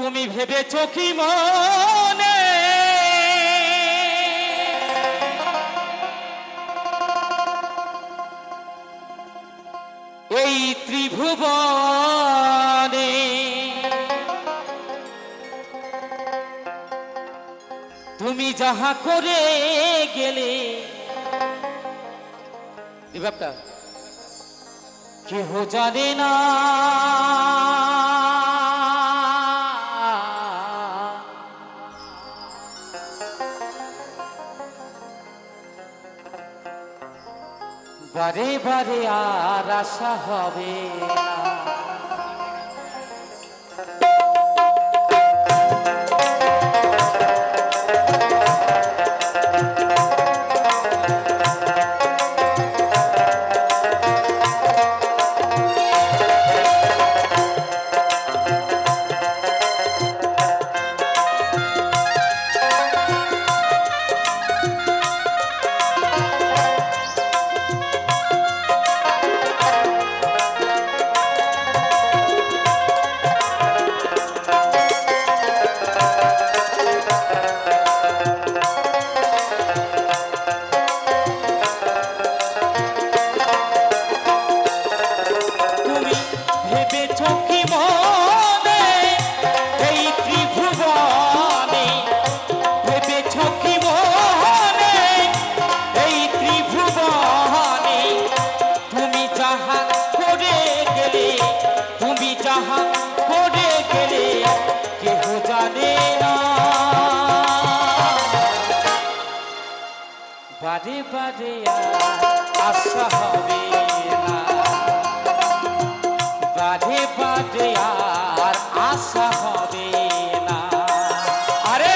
তুমি ভেবেছো কি মনে এই ত্রিভুবনে তুমি যাহা করে গেলে এই ব্যাপারটা কেহ জানে না বারে বারে আর আশা হবে না বারে বারে আশা হবে না বারে বারে আর আশা হবে না আরে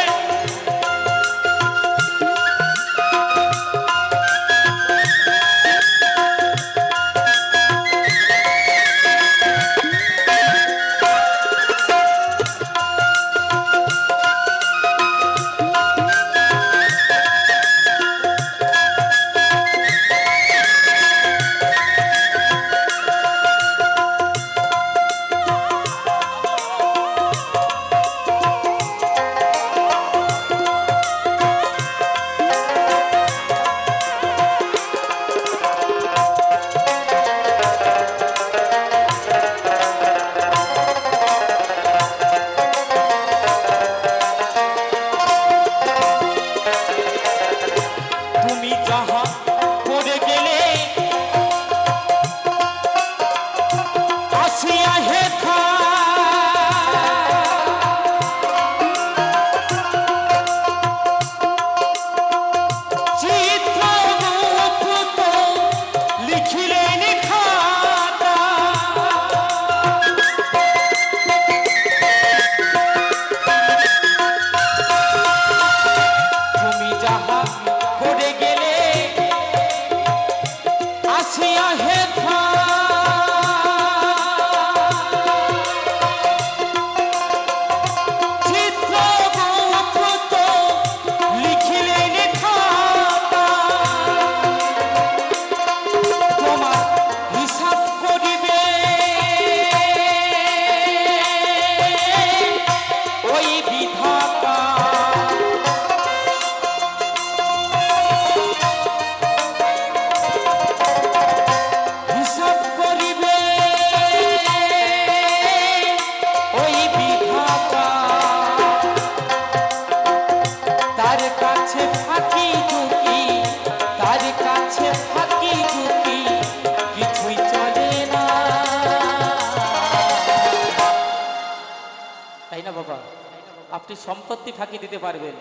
আপনি সম্পত্তি ফাঁকি দিতে পারবেন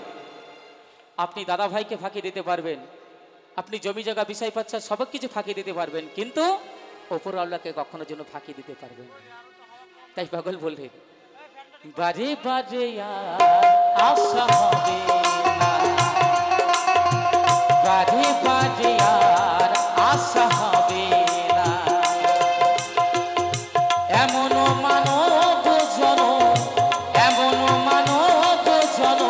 আপনি দাদা ভাইকে ফাঁকি দিতে পারবেন আপনি জমি জায়গা বিষয় পাচ্ছা সব কিছু ফাঁকি দিতে পারবেন কিন্তু উপরওয়ালাকে কখনো যেন ফাঁকি দিতে পারবেন তাই পাগল বললেন বারে বারে আশা হবে না বারে বারে আর আশা হবে না এমন মানব জন এমন মানব জন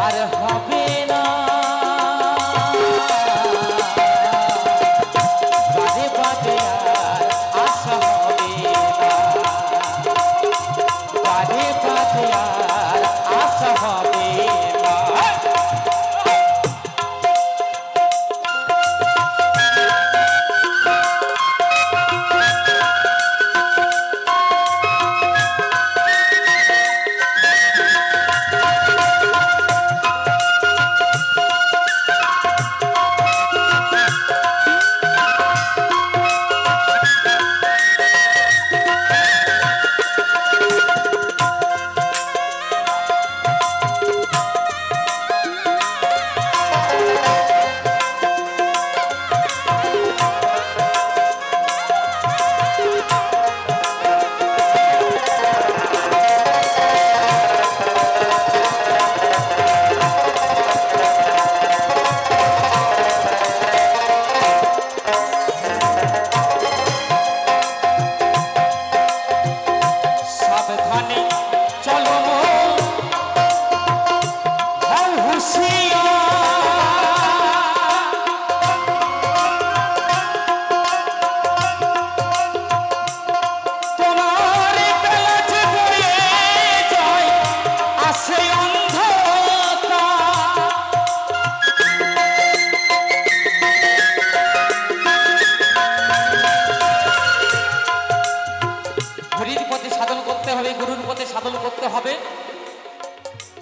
আর হবে না বারে বারে আর আশা হবে না বারে বারে আশা হবে না।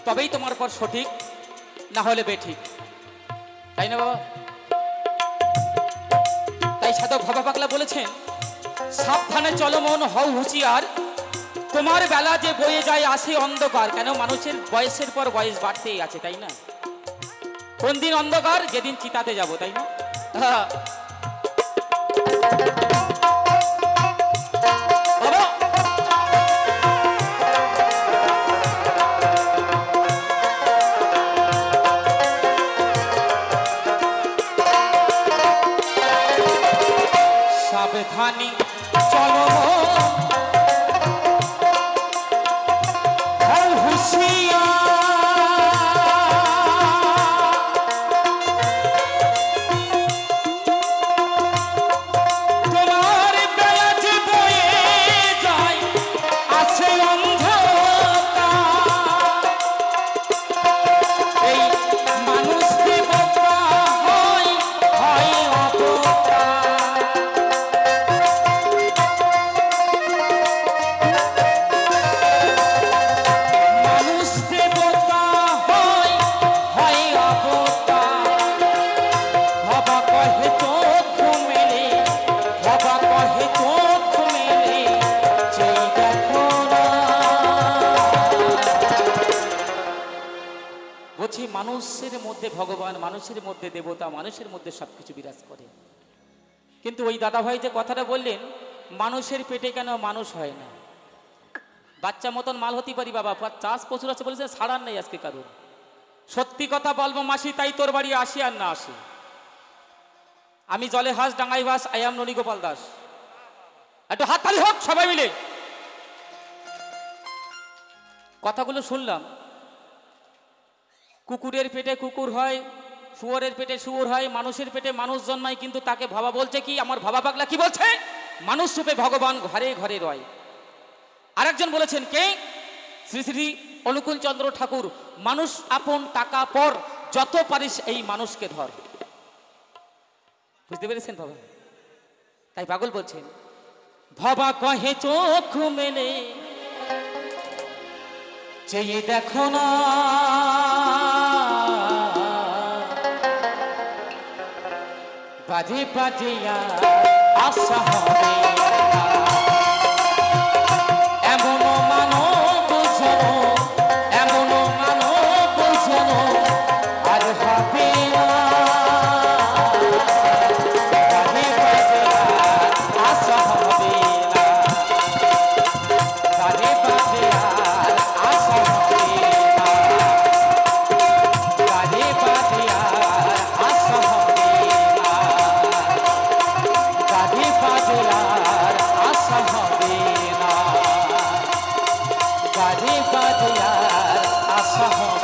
তবেই তোমার পর সঠিক, না হলে বেঠিক, তাই না বাবা? তাই সাধক ভবা পাগলা বলেছেন, সাবধানে চলো মন, হও হুঁশিয়ার, তোমার বেলা যে বয়ে যায় আসে অন্ধকার। কেন? মানুষের বয়সের পর বয়স বাড়তেই আছে, তাই না? কোন দিন অন্ধকার? যেদিন চিতাতে যাব, তাই না? সাবধানী চলো হও হুঁশিয়ার, তোমার বেলা যে বয়ে যায় আসে অন্ধকার। এই মানুষ দেবতা হয় অবতার। মানুষের মধ্যে ভগবান, মানুষের মধ্যে দেবতা, মানুষের মধ্যে সবকিছু বিরাজ করে। কিন্তু ওই দাদা ভাই যে কথাটা বললেন, মানুষের পেটে কেন মানুষ হয় না? বাচ্চা মতন মাল হতে পারি বাবা, চাষ প্রচুর আছে বলেছে, ছাড়ার নেই আজকে কারোর। সত্যি কথা বলবো মাসি, তাই তোর বাড়ি আসি আর না আসি। আমি জলে হাঁস ডাঙ্গাই বাস, আই এম ননী গোপাল দাস। একটু হাততালি হোক সবাই মিলে। কথাগুলো শুনলাম, কুকুরের পেটে কুকুর হয়, শুয়োরের পেটে শুয়োর হয়, মানুষের পেটে মানুষ জন্মায়, কিন্তু তাকে ভবা বলছে কি? আমার ভবা পাগলা কি বলছে? মানুষ রূপে ভগবান ঘরে ঘরে রয়। আরেকজন বলেছেন কে? শ্রী শ্রী অনুকূল চন্দ্র ঠাকুর, মানুষ আপন টাকা পর, যত পারিস এই মানুষকে ধর। বুঝতে পেরেছেন বাবা? তাই পাগল বলছেন, ভবা কহে চোখ মেলে চেয়ে দেখো না, বাজে বাজে আশা হবে এমন মানব শোনো, এমন মানব শোনো আর হবে না। বাজে বাজে আশা হবে না, বাজে বাজে আশা হবে না, বাজে বাজে আশা হবে না, বাজে বাজে আশা হবে না, বাজে বাজে আশা হবে।